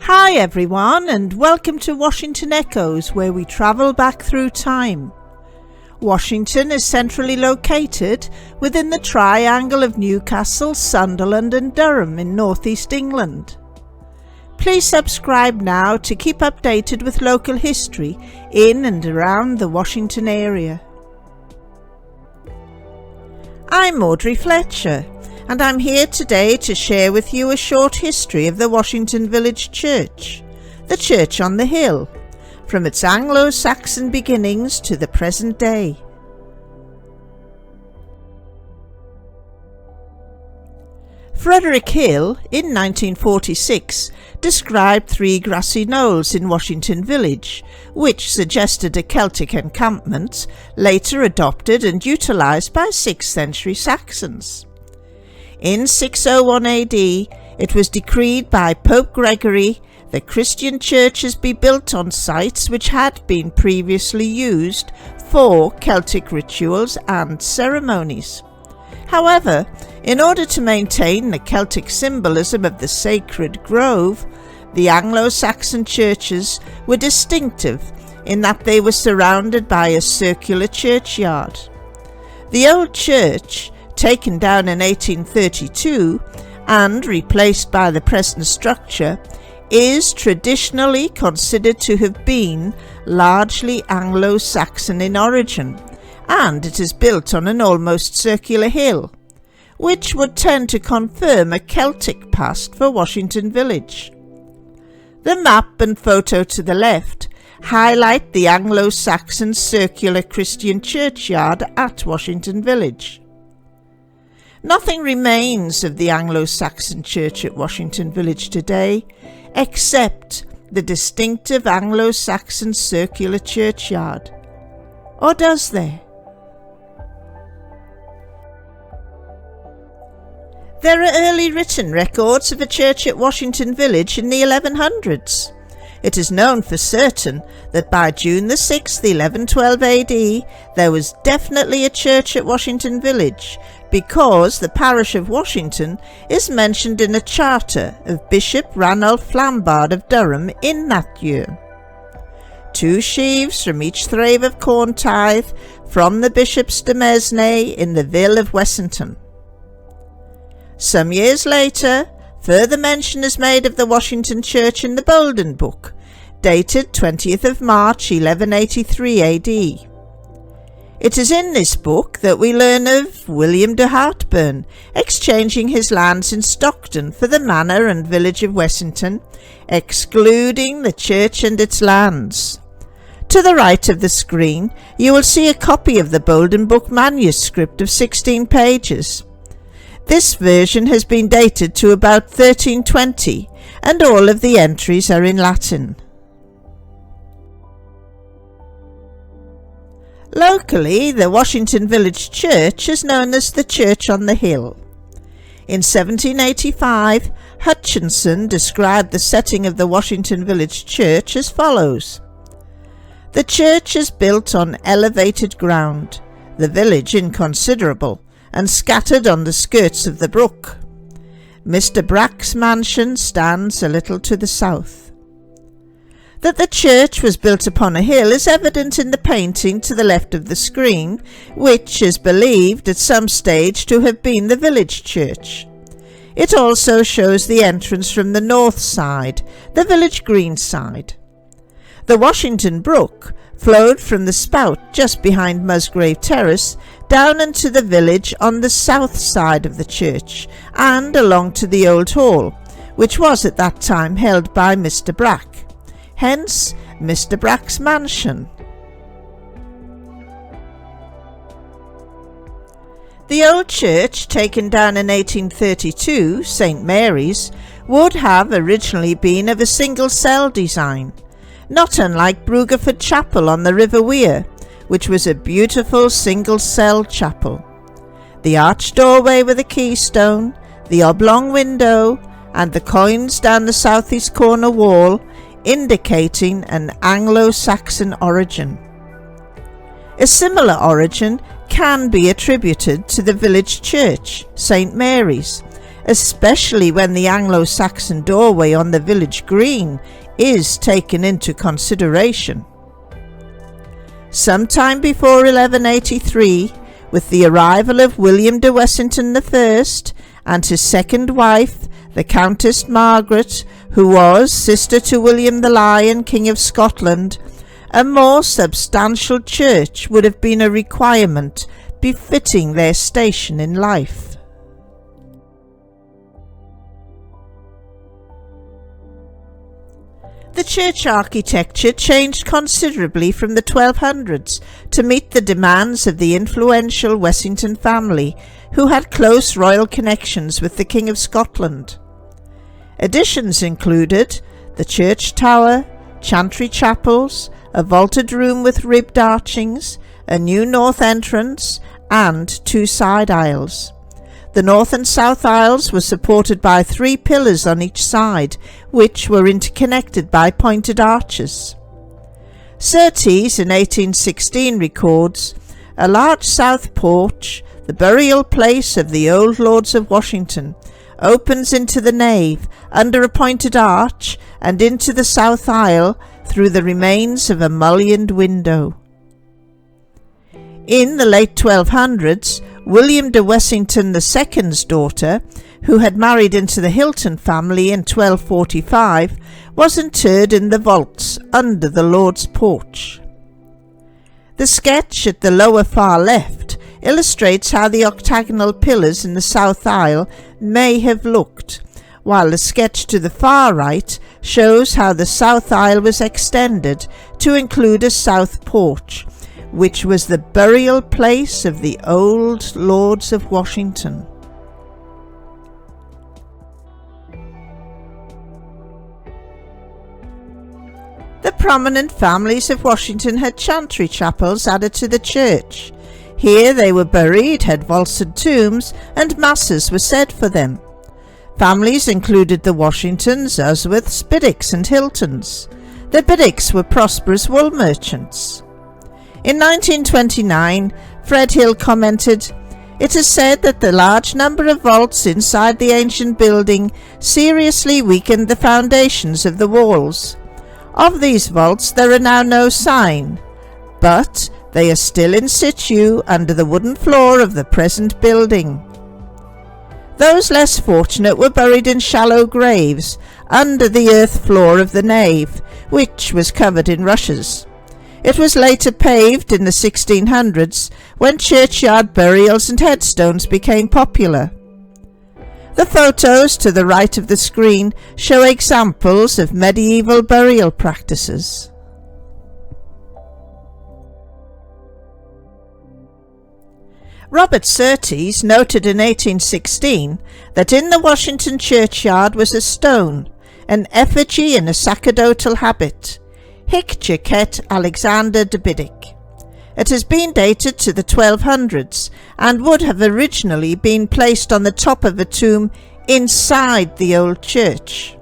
Hi everyone, and welcome to Washington Echoes, where we travel back through time. Washington is centrally located within the triangle of Newcastle, Sunderland and Durham in northeast England. Please subscribe now to keep updated with local history in and around the Washington area. I'm Audrey Fletcher, and I'm here today to share with you a short history of the Washington Village Church, the church on the hill, from its Anglo-Saxon beginnings to the present day. Frederick Hill, in 1946, described 3 grassy knolls in Washington Village, which suggested a Celtic encampment, later adopted and utilised by 6th century Saxons. In 601 AD, it was decreed by Pope Gregory that Christian churches be built on sites which had been previously used for Celtic rituals and ceremonies. However, in order to maintain the Celtic symbolism of the sacred grove, the Anglo-Saxon churches were distinctive in that they were surrounded by a circular churchyard. The old church, taken down in 1832 and replaced by the present structure, is traditionally considered to have been largely Anglo-Saxon in origin, and it is built on an almost circular hill, which would tend to confirm a Celtic past for Washington Village. The map and photo to the left highlight the Anglo-Saxon circular Christian churchyard at Washington Village. Nothing remains of the Anglo-Saxon church at Washington Village today, except the distinctive Anglo-Saxon circular churchyard. Or does there? There are early written records of a church at Washington Village in the 1100s. It is known for certain that by June the 6th, 1112 AD, there was definitely a church at Washington Village, because the parish of Washington is mentioned in a charter of Bishop Ranulph Flambard of Durham in that year. 2 sheaves from each thrave of corn tithe from the Bishop's demesne in the Ville of Wessington. Some years later, further mention is made of the Washington Church in the Bolden Book, dated 20th of March 1183 AD. It is in this book that we learn of William de Hartburn exchanging his lands in Stockton for the manor and village of Wessington, excluding the church and its lands. To the right of the screen, you will see a copy of the Bolden Book manuscript of 16 pages. This version has been dated to about 1320, and all of the entries are in Latin. Locally, the Washington Village Church is known as the Church on the Hill. In 1785, Hutchinson described the setting of the Washington Village Church as follows. The church is built on elevated ground, the village inconsiderable, and scattered on the skirts of the brook. Mr. Brack's mansion stands a little to the south. That the church was built upon a hill is evident in the painting to the left of the screen, which is believed at some stage to have been the village church. It also shows the entrance from the north side, the village green side. The Washington Brook flowed from the spout just behind Musgrave Terrace down into the village on the south side of the church and along to the Old Hall, which was at that time held by Mr. Brack. Hence, Mr. Brack's mansion. The old church, taken down in 1832, St. Mary's, would have originally been of a single cell design, not unlike Brugeford Chapel on the River Wear, which was a beautiful single cell chapel. The arched doorway with a keystone, the oblong window, and the coins down the southeast corner wall indicating an Anglo-Saxon origin. A similar origin can be attributed to the village church, St. Mary's, especially when the Anglo-Saxon doorway on the village green is taken into consideration. Sometime before 1183, with the arrival of William de Wessington I and his second wife, the Countess Margaret, who was sister to William the Lion, King of Scotland, a more substantial church would have been a requirement befitting their station in life. The church architecture changed considerably from the 1200s to meet the demands of the influential Wessington family, who had close royal connections with the King of Scotland. Additions included the church tower, chantry chapels, a vaulted room with ribbed archings, a new north entrance, and 2 side aisles. The north and south aisles were supported by 3 pillars on each side, which were interconnected by pointed arches. Surtees in 1816 records, "A large south porch, the burial place of the old lords of Washington, opens into the nave under a pointed arch and into the south aisle through the remains of a mullioned window." In the late 1200s, William de Wessington II's daughter, who had married into the Hilton family in 1245, was interred in the vaults under the Lord's porch. The sketch at the lower far left illustrates how the octagonal pillars in the south aisle may have looked, while the sketch to the far right shows how the south aisle was extended to include a south porch, which was the burial place of the old lords of Washington. The prominent families of Washington had chantry chapels added to the church. Here they were buried, had vaulted tombs, and masses were said for them. Families included the Washingtons, Usworths, Biddicks and Hiltons. The Biddicks were prosperous wool merchants. In 1929, Fred Hill commented, "It is said that the large number of vaults inside the ancient building seriously weakened the foundations of the walls. Of these vaults there are now no sign, but they are still in situ under the wooden floor of the present building." Those less fortunate were buried in shallow graves under the earth floor of the nave, which was covered in rushes. It was later paved in the 1600s, when churchyard burials and headstones became popular. The photos to the right of the screen show examples of medieval burial practices. Robert Surtees noted in 1816 that in the Washington churchyard was a stone, an effigy in a sacerdotal habit, Hic Jacet Alexander de Biddick. It has been dated to the 1200s and would have originally been placed on the top of a tomb inside the old church.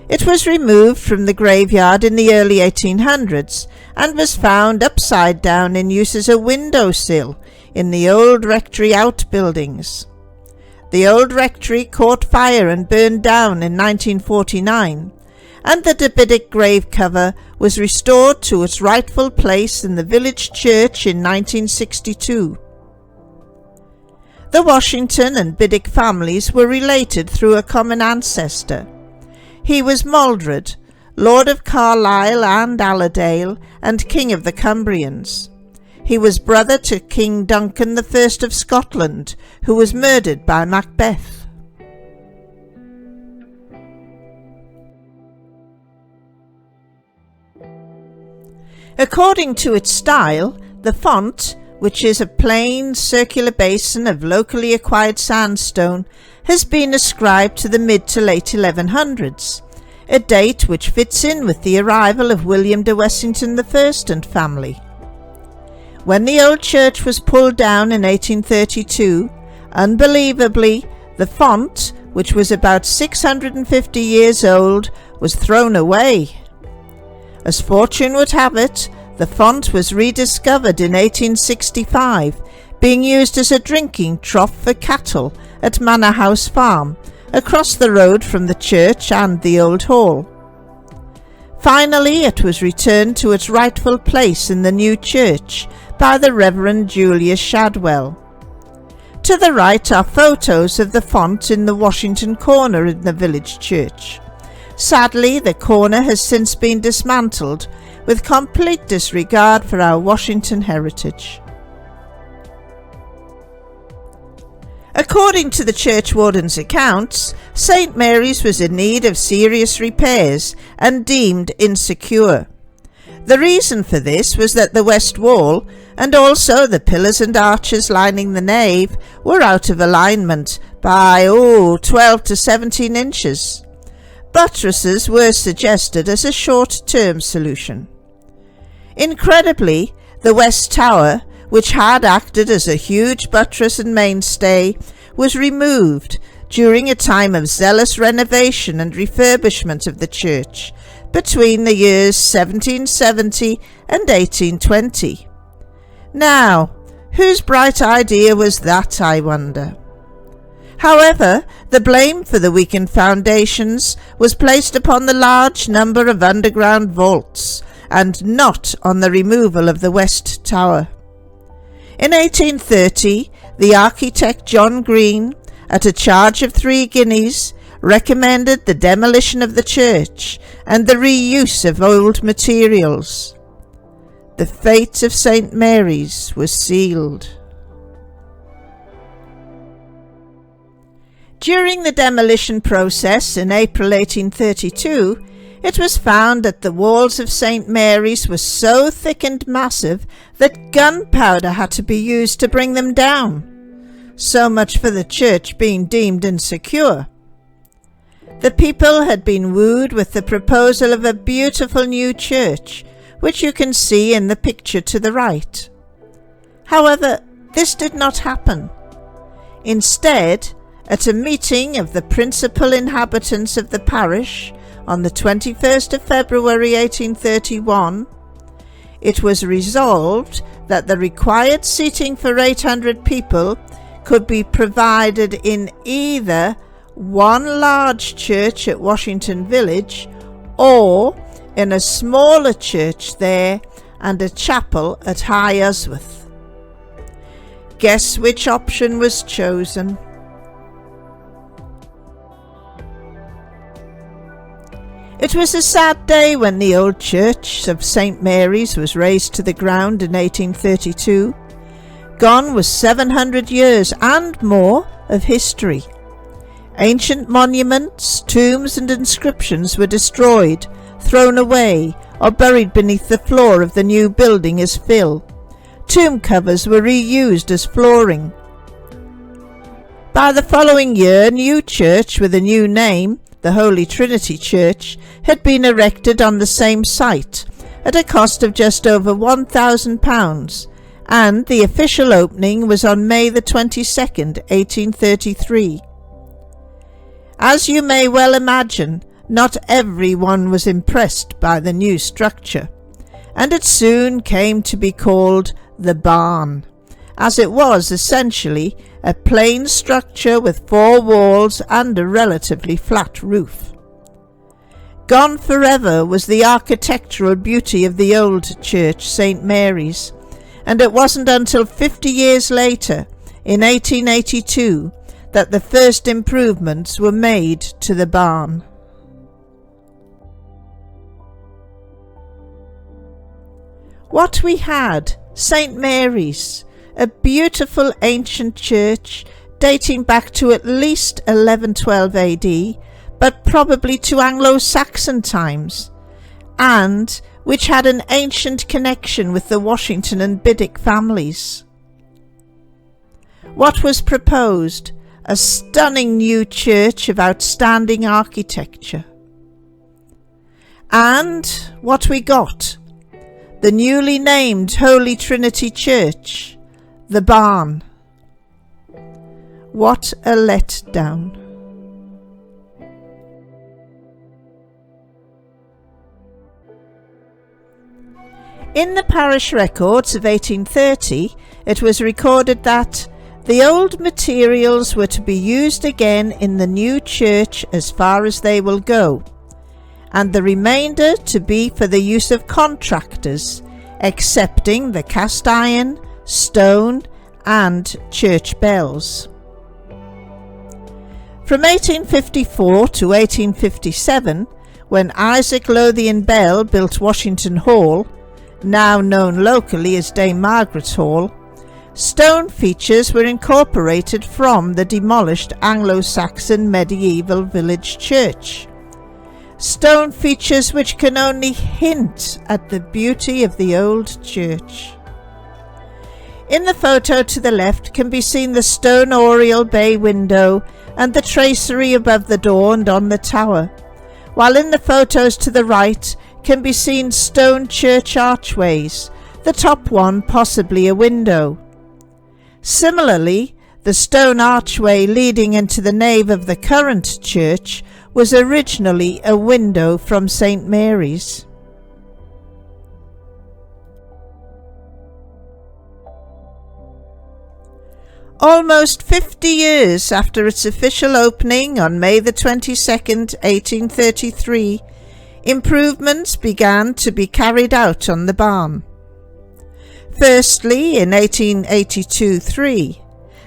It was removed from the graveyard in the early 1800s and was found upside down in use as a windowsill in the old rectory outbuildings. The old rectory caught fire and burned down in 1949, and the de Biddick grave cover was restored to its rightful place in the village church in 1962. The Washington and Biddick families were related through a common ancestor. He was Maldred, Lord of Carlisle and Allerdale, and King of the Cumbrians. He was brother to King Duncan I of Scotland, who was murdered by Macbeth. According to its style, the font, which is a plain circular basin of locally acquired sandstone, has been ascribed to the mid to late 1100s, a date which fits in with the arrival of William de Wessington I and family. When the old church was pulled down in 1832, unbelievably, the font, which was about 650 years old, was thrown away. As fortune would have it, the font was rediscovered in 1865, being used as a drinking trough for cattle at Manor House Farm, across the road from the church and the old hall. Finally, it was returned to its rightful place in the new church by the Reverend Julius Shadwell. To the right are photos of the font in the Washington corner in the village church. Sadly, the corner has since been dismantled, with complete disregard for our Washington heritage. According to the churchwarden's accounts, St Mary's was in need of serious repairs and deemed insecure. The reason for this was that the west wall, and also the pillars and arches lining the nave, were out of alignment by 12 to 17 inches. Buttresses were suggested as a short-term solution. Incredibly, the west tower, which had acted as a huge buttress and mainstay, was removed during a time of zealous renovation and refurbishment of the church between the years 1770 and 1820. Now, whose bright idea was that, I wonder? However, the blame for the weakened foundations was placed upon the large number of underground vaults, and not on the removal of the west tower. In 1830, the architect John Green, at a charge of 3 guineas, recommended the demolition of the church and the reuse of old materials. The fate of St Mary's was sealed. During the demolition process in April 1832, it was found that the walls of St Mary's were so thick and massive that gunpowder had to be used to bring them down. So much for the church being deemed insecure. The people had been wooed with the proposal of a beautiful new church, which you can see in the picture to the right. However, this did not happen. Instead, at a meeting of the principal inhabitants of the parish on the 21st of February 1831, it was resolved that the required seating for 800 people could be provided in either one large church at Washington Village or in a smaller church there and a chapel at High Usworth. Guess which option was chosen? It was a sad day when the old church of St Mary's was razed to the ground in 1832. Gone was 700 years and more of history. Ancient monuments, tombs and inscriptions were destroyed, thrown away, or buried beneath the floor of the new building as fill. Tomb covers were reused as flooring. By the following year, a new church with a new name, the Holy Trinity Church, had been erected on the same site at a cost of just over £1,000, and the official opening was on May the 22nd, 1833. As you may well imagine, not everyone was impressed by the new structure, and it soon came to be called the barn, as it was essentially a plain structure with 4 walls and a relatively flat roof. Gone forever was the architectural beauty of the old church, St Mary's, and it wasn't until 50 years later, in 1882, that the first improvements were made to the barn. What we had, St Mary's, a beautiful ancient church dating back to at least 1112 AD, but probably to Anglo-Saxon times, and which had an ancient connection with the Washington and Biddick families. What was proposed? A stunning new church of outstanding architecture. And what we got? The newly named Holy Trinity Church, the barn. What a letdown. In the parish records of 1830, it was recorded that The old materials were to be used again in the new church as far as they will go, and the remainder to be for the use of contractors, excepting the cast iron, stone and church bells. From 1854 to 1857, when Isaac Lothian Bell built Washington Hall, now known locally as Dame Margaret's Hall, stone features were incorporated from the demolished Anglo-Saxon medieval village church. Stone features which can only hint at the beauty of the old church. In the photo to the left can be seen the stone oriel bay window and the tracery above the door and on the tower, while in the photos to the right can be seen stone church archways, the top one possibly a window. Similarly, the stone archway leading into the nave of the current church was originally a window from St. Mary's. Almost 50 years after its official opening on May the 22nd, 1833, improvements began to be carried out on the barn. Firstly, in 1882-3,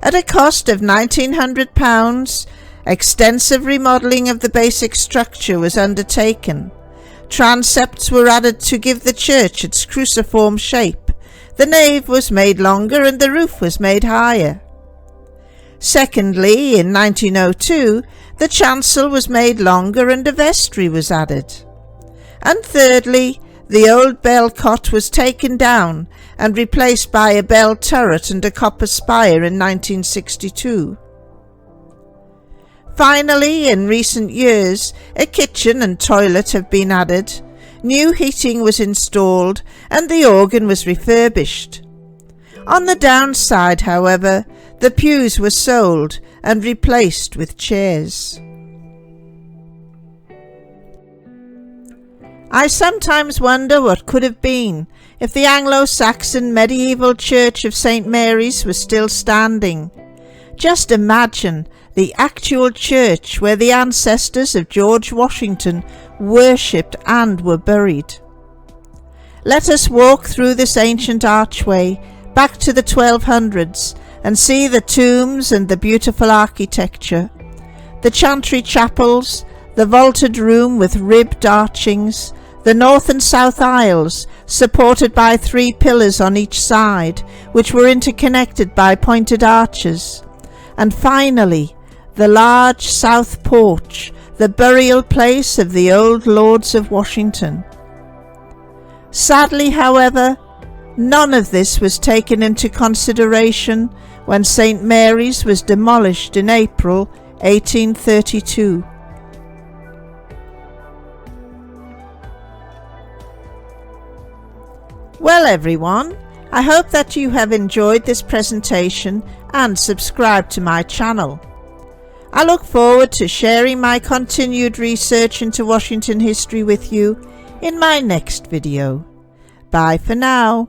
at a cost of £1,900, extensive remodelling of the basic structure was undertaken. Transepts were added to give the church its cruciform shape. The nave was made longer and the roof was made higher. Secondly, in 1902, the chancel was made longer and a vestry was added. And thirdly, the old bell cot was taken down and replaced by a bell turret and a copper spire in 1962. Finally, in recent years, a kitchen and toilet have been added, new heating was installed, and the organ was refurbished. On the downside, however, the pews were sold and replaced with chairs. I sometimes wonder what could have been if the Anglo-Saxon medieval church of St. Mary's was still standing. Just imagine the actual church where the ancestors of George Washington worshipped and were buried. Let us walk through this ancient archway back to the 1200s and see the tombs and the beautiful architecture, the chantry chapels, the vaulted room with ribbed archings, the north and south aisles supported by 3 pillars on each side, which were interconnected by pointed arches, and finally the large south porch, the burial place of the old lords of Washington. Sadly, however, none of this was taken into consideration when St. Mary's was demolished in April 1832. Well everyone, I hope that you have enjoyed this presentation and subscribed to my channel. I look forward to sharing my continued research into Washington history with you in my next video. Bye for now.